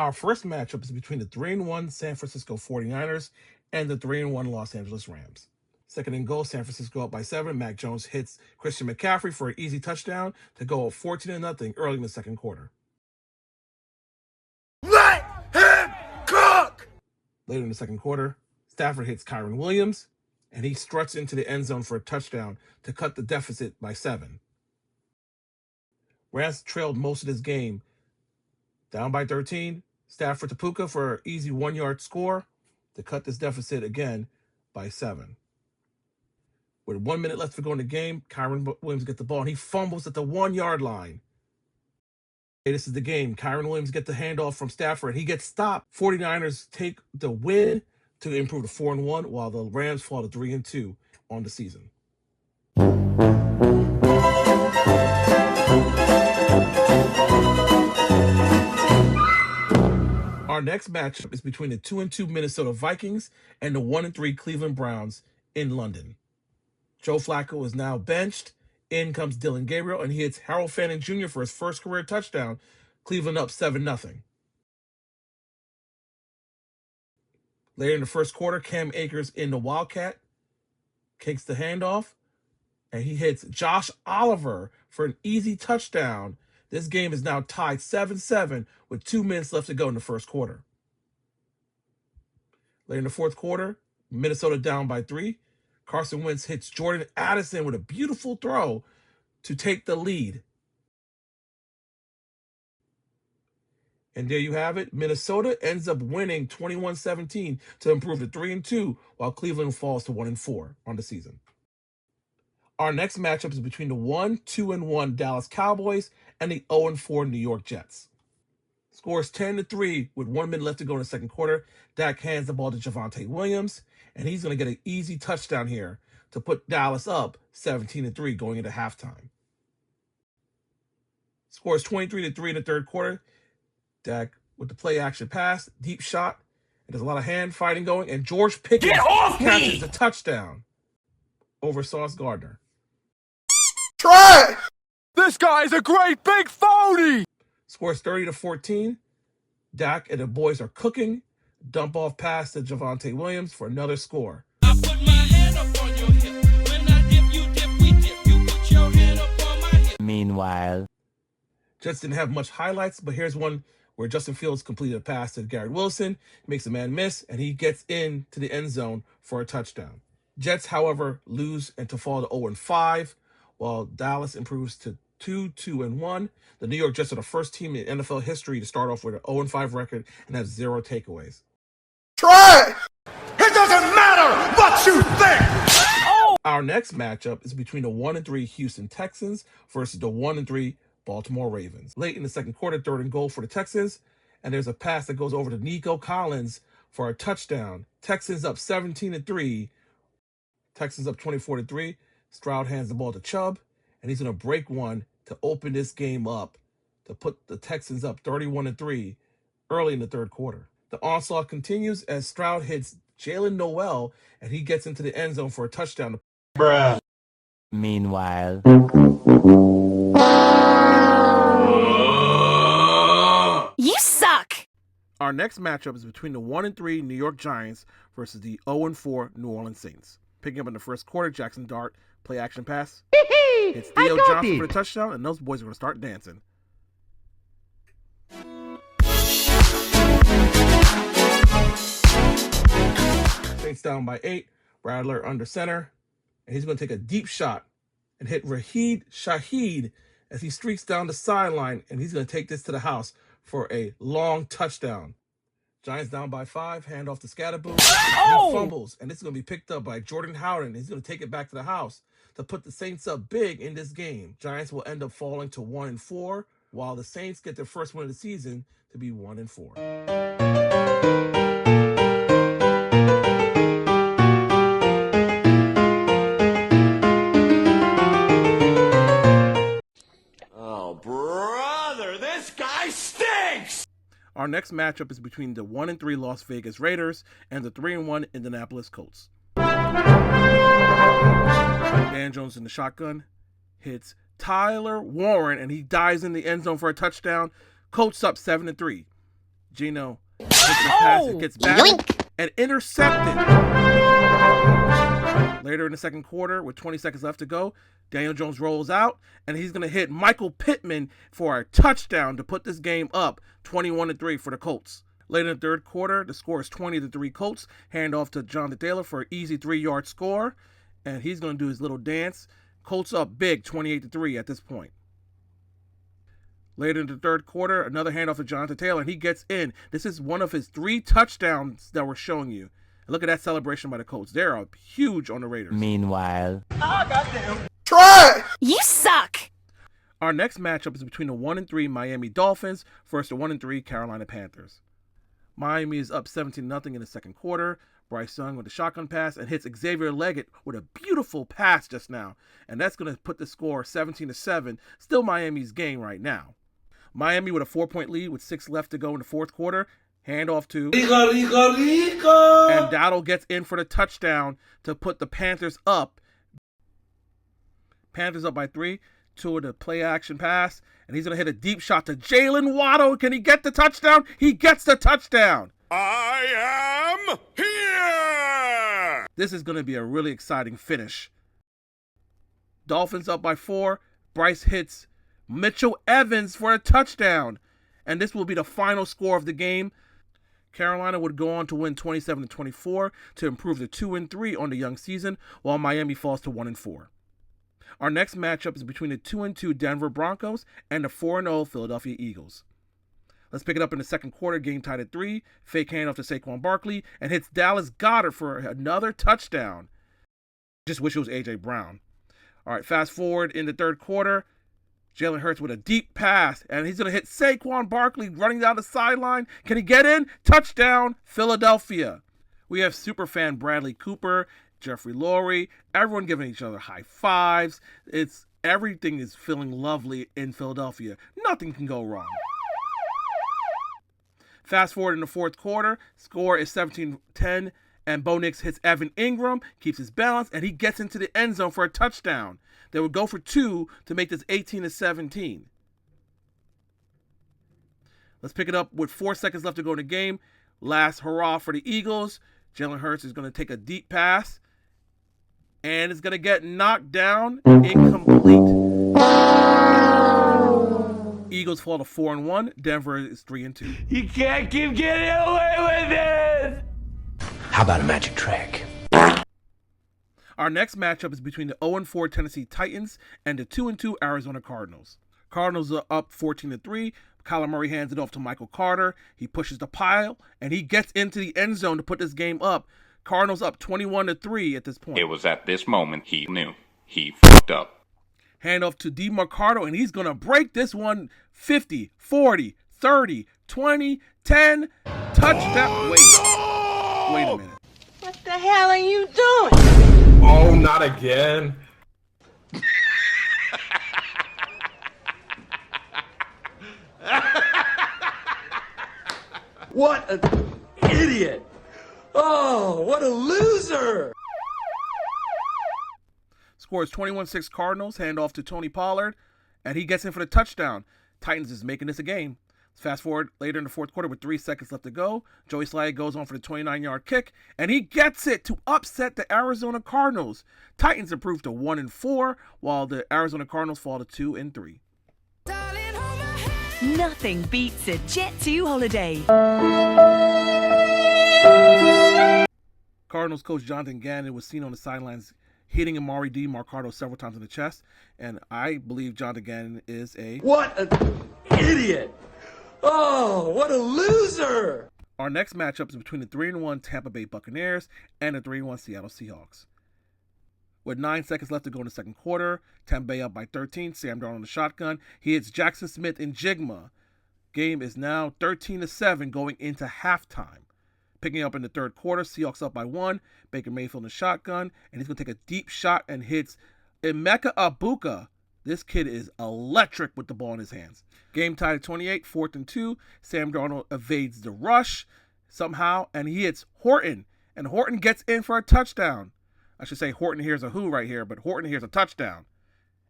Our first matchup is between the 3-1 San Francisco 49ers and the 3-1 Los Angeles Rams. Second and goal, San Francisco up by 7. Mac Jones hits Christian McCaffrey for an easy touchdown to go up 14-0 early in the second quarter. Let him cook! Later in the second quarter, Stafford hits Kyren Williams, and he struts into the end zone for a touchdown to cut the deficit by 7. Rams trailed most of this game. Down by 13, Stafford to Puka for an easy 1-yard score to cut this deficit again by 7. With 1 minute left to go in the game, Kyren Williams gets the ball, and he fumbles at the 1-yard line. Hey, this is the game. Kyren Williams gets the handoff from Stafford. He gets stopped. 49ers take the win to improve to 4-1, while the Rams fall to 3-2 on the season. Our next matchup is between the 2-2 Minnesota Vikings and the 1-3 Cleveland Browns in London. Joe Flacco is now benched. In comes Dylan Gabriel, and he hits Harold Fanning Jr. for his first career touchdown. Cleveland up 7-0. Later in the first quarter, Cam Akers in the Wildcat takes the handoff, and he hits Josh Oliver for an easy touchdown. This game is now tied 7-7 with 2 minutes left to go in the first quarter. Later in the fourth quarter, Minnesota down by 3. Carson Wentz hits Jordan Addison with a beautiful throw to take the lead. And there you have it. Minnesota ends up winning 21-17 to improve to 3-2, while Cleveland falls to 1-4 on the season. Our next matchup is between the 2-1 Dallas Cowboys and the 0-4 New York Jets. Scores 10-3 with 1 minute left to go in the second quarter. Dak hands the ball to Javonte Williams, and he's going to get an easy touchdown here to put Dallas up 17-3 going into halftime. Scores 23-3 in the third quarter. Dak with the play action pass, deep shot, and there's a lot of hand fighting going, and George Pickens catches a touchdown over Sauce Gardner. Try! This guy's a great big phony! Scores 30-14. Dak and the boys are cooking. Dump off pass to Javonte Williams for another score. I put my hand up on your hip. When I dip, you dip, we dip. You put your hand up on my hip. Meanwhile, Jets didn't have much highlights, but here's one where Justin Fields completed a pass to Garrett Wilson, makes a man miss, and he gets into the end zone for a touchdown. Jets, however, lose and to fall to 0-5, while Dallas improves to 2-1. The New York Jets are the first team in NFL history to start off with an 0-5 record and have 0 takeaways. Try! It doesn't matter what you think! Oh! Our next matchup is between the 1-3 Houston Texans versus the 1-3 Baltimore Ravens. Late in the second quarter, third and goal for the Texans, and there's a pass that goes over to Nico Collins for a touchdown. Texans up 17-3. Texans up 24-3. Stroud hands the ball to Chubb, and he's going to break one to open this game up to put the Texans up 31-3 early in the third quarter. The onslaught continues as Stroud hits Jalen Noel, and he gets into the end zone for a touchdown. Bruh. meanwhile, You suck! Our next matchup is between the 1-3 New York Giants versus the 0-4 New Orleans Saints. Picking up in the first quarter, Jackson Dart, play action pass. It's Theo Johnson for the touchdown, and those boys are going to start dancing. Saints down by 8. Bradler under center, and he's going to take a deep shot and hit Raheed Shaheed as he streaks down the sideline, and he's going to take this to the house for a long touchdown. Giants down by 5, hand off to Scatterboo. He fumbles, and this is going to be picked up by Jordan Howden. He's going to take it back to the house to put the Saints up big in this game. Giants will end up falling to 1-4, while the Saints get their first win of the season to be 1-4. Oh, brother, this guy stinks! Our next matchup is between the 1-3 Las Vegas Raiders and the 3-1 Indianapolis Colts. Dan Jones in the shotgun hits Tyler Warren, and he dives in the end zone for a touchdown. Colts up 7-3. Gino hits the pass, it gets back and intercepted. Later in the second quarter, with 20 seconds left to go, Daniel Jones rolls out, and he's going to hit Michael Pittman for a touchdown to put this game up 21-3 for the Colts. Later in the third quarter, the score is 20-3 Colts. Hand off to Jonathan Taylor for an easy 3-yard score, and he's going to do his little dance. Colts up big, 28-3 at this point. Later in the third quarter, another handoff to Jonathan Taylor, and he gets in. This is one of his 3 touchdowns that we're showing you. And look at that celebration by the Colts. They're huge on the Raiders. Meanwhile. Try it! You suck! Our next matchup is between the 1-3 Miami Dolphins versus the 1-3 Carolina Panthers. Miami is up 17-0 in the second quarter. Bryce Young with a shotgun pass and hits Xavier Leggett with a beautiful pass just now. And that's going to put the score 17-7. Still Miami's game right now. Miami with a 4-point lead with 6 left to go in the fourth quarter. Handoff to and Dowdle gets in for the touchdown to put the Panthers up. Panthers up by 3. To the play action pass, and he's going to hit a deep shot to Jalen Waddle. Can he get the touchdown? He gets the touchdown. I am here! This is going to be a really exciting finish. Dolphins up by 4. Bryce hits Mitchell Evans for a touchdown, and this will be the final score of the game. Carolina would go on to win 27-24 to improve to 2-3 on the young season, while Miami falls to 1-4. Our next matchup is between the 2-2 Denver Broncos and the 4-0 Philadelphia Eagles. Let's pick it up in the second quarter, game tied at 3. Fake handoff to Saquon Barkley and hits Dallas Goedert for another touchdown. Just wish it was A.J. Brown. All right, fast forward in the third quarter. Jalen Hurts with a deep pass, and he's going to hit Saquon Barkley running down the sideline. Can he get in? Touchdown, Philadelphia. We have superfan Bradley Cooper, Jeffrey Lurie, everyone giving each other high fives. Everything is feeling lovely in Philadelphia. Nothing can go wrong. Fast forward in the fourth quarter, score is 17-10, and Bo Nix hits Evan Ingram, keeps his balance, and he gets into the end zone for a touchdown. They would go for 2 to make this 18-17. Let's pick it up with 4 seconds left to go in the game. Last hurrah for the Eagles. Jalen Hurts is going to take a deep pass, and it's going to get knocked down, incomplete. Eagles fall to 4-1. Denver is 3-2. You can't keep getting away with it! How about a magic trick? Our next matchup is between the 0-4 Tennessee Titans and the 2-2 Arizona Cardinals. Cardinals are up 14-3. Kyler Murray hands it off to Michael Carter. He pushes the pile, and he gets into the end zone to put this game up. Cardinals up 21-3 at this point. It was at this moment he knew he fucked up. Handoff to DeMarcado, and he's going to break this one 50, 40, 30, 20, 10. Touchdown. Wait a minute. What the hell are you doing? Oh, not again. What an idiot! Oh, what a loser! Scores 21-6 Cardinals, handoff to Tony Pollard, and he gets in for the touchdown. Titans is making this a game. Fast forward later in the fourth quarter with 3 seconds left to go. Joey Slye goes on for the 29-yard kick, and he gets it to upset the Arizona Cardinals. Titans improve to 1-4, while the Arizona Cardinals fall to 2-3. Nothing beats a Jet2 holiday. Cardinals coach Jonathan Gannon was seen on the sidelines hitting Amari DeMarcado several times in the chest, and I believe Jonathan Gannon is a... What an idiot! Oh, what a loser! Our next matchup is between the 3-1 Tampa Bay Buccaneers and the 3-1 Seattle Seahawks. With 9 seconds left to go in the second quarter, Tampa Bay up by 13. Sam Darnold on the shotgun. He hits Jackson Smith in Jigma. Game is now 13-7 going into halftime. Picking up in the third quarter, Seahawks up by 1. Baker Mayfield in the shotgun, and he's going to take a deep shot and hits Emeka Abuka. This kid is electric with the ball in his hands. Game tied at 28, 4th and 2. Sam Darnold evades the rush somehow, and he hits Horton, and Horton gets in for a touchdown. I should say Horton hears a who right here, but Horton hears a touchdown.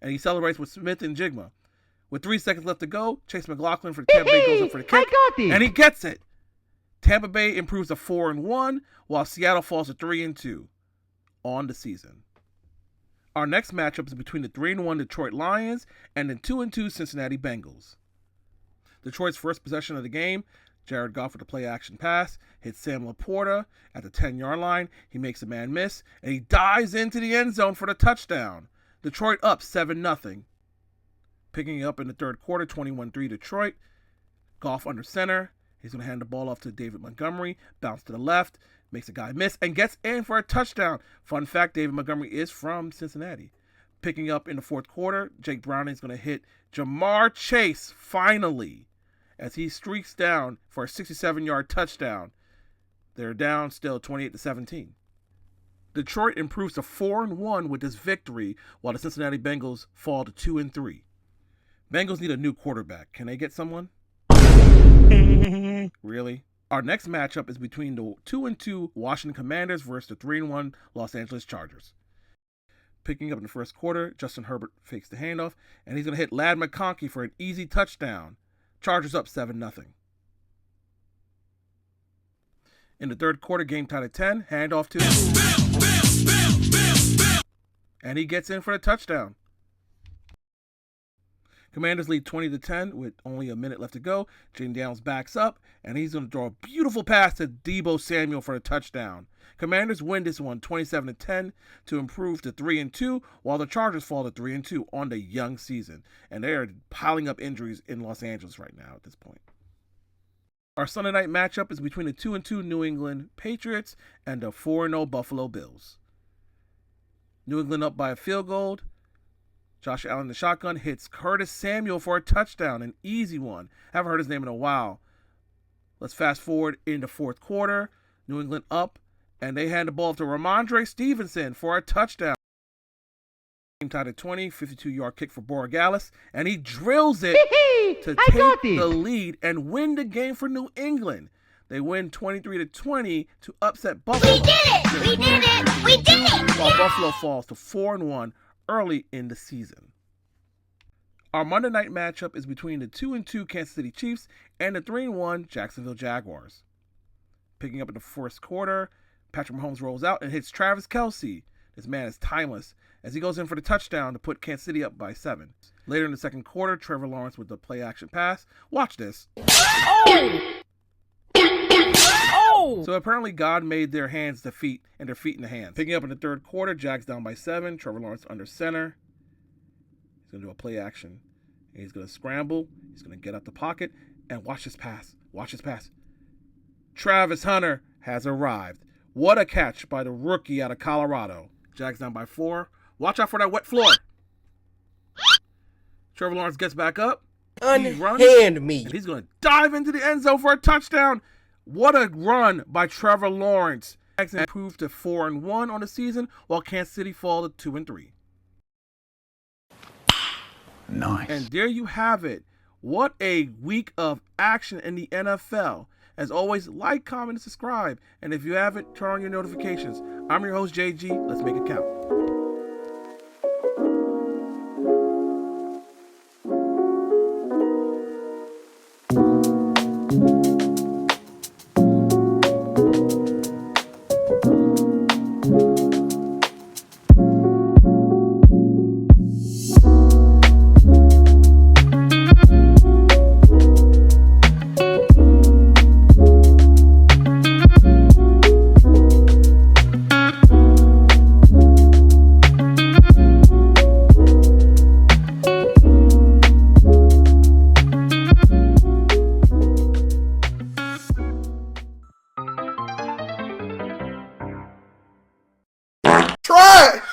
And he celebrates with Smith and Jigma. With 3 seconds left to go, Chase McLaughlin for Tampa Bay goes up for the kick, and he gets it. Tampa Bay improves to 4-1, while Seattle falls to 3-2 on the season. Our next matchup is between the 3-1 Detroit Lions and the 2-2 Cincinnati Bengals. Detroit's first possession of the game, Jared Goff with a play-action pass, hits Sam Laporta at the 10-yard line. He makes a man miss, and he dives into the end zone for the touchdown. Detroit up 7-0. Picking it up in the third quarter, 21-3 Detroit. Goff under center. He's going to hand the ball off to David Montgomery, bounce to the left, makes a guy miss, and gets in for a touchdown. Fun fact, David Montgomery is from Cincinnati. Picking up in the fourth quarter, Jake Browning is going to hit Jamar Chase, finally, as he streaks down for a 67-yard touchdown. They're down still 28-17. Detroit improves to 4-1 with this victory, while the Cincinnati Bengals fall to 2-3. Bengals need a new quarterback. Can they get someone? Really? Our next matchup is between the 2-2 Washington Commanders versus the 3-1 Los Angeles Chargers. Picking up in the first quarter, Justin Herbert fakes the handoff, and he's going to hit Ladd McConkey for an easy touchdown. Chargers up 7-0. In the third quarter, game tied at 10, handoff to and he gets in for the touchdown. Commanders lead 20-10 with only a minute left to go. Jaden Daniels backs up, and he's going to throw a beautiful pass to Deebo Samuel for a touchdown. Commanders win this one 27-10 to improve to 3-2, while the Chargers fall to 3-2 on the young season. And they are piling up injuries in Los Angeles right now at this point. Our Sunday night matchup is between the 2-2 New England Patriots and the 4-0 Buffalo Bills. New England up by a field goal. Josh Allen, the shotgun, hits Curtis Samuel for a touchdown, an easy one. Haven't heard his name in a while. Let's fast forward in the fourth quarter. New England up, and they hand the ball to Ramondre Stevenson for a touchdown. Game tied at 20, 52-yard kick for Borregales, and he drills it to take the lead and win the game for New England. They win 23-20 to upset Buffalo. We did it! We did it! We did it! While Buffalo falls to 4-1 early in the season. Our Monday night matchup is between the 2-2 Kansas City Chiefs and the 3-1 Jacksonville Jaguars. Picking up in the first quarter, Patrick Mahomes rolls out and hits Travis Kelce. This man is timeless as he goes in for the touchdown to put Kansas City up by 7. Later in the second quarter, Trevor Lawrence with the play-action pass. Watch this. Oh! So apparently God made their hands the feet and their feet in the hands. Picking up in the third quarter, Jags down by 7. Trevor Lawrence under center. He's going to do a play action. And he's going to scramble. He's going to get out the pocket. And watch this pass. Watch this pass. Travis Hunter has arrived. What a catch by the rookie out of Colorado. Jags down by 4. Watch out for that wet floor. Trevor Lawrence gets back up. Unhand me. And he's going to dive into the end zone for a touchdown. What a run by Trevor Lawrence. Jags improved to 4-1 on the season, while Kansas City fall to 2-3. Nice. And there you have it. What a week of action in the NFL. As always, like, comment, and subscribe. And if you haven't, turn on your notifications. I'm your host, JG. Let's make it count.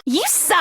You suck!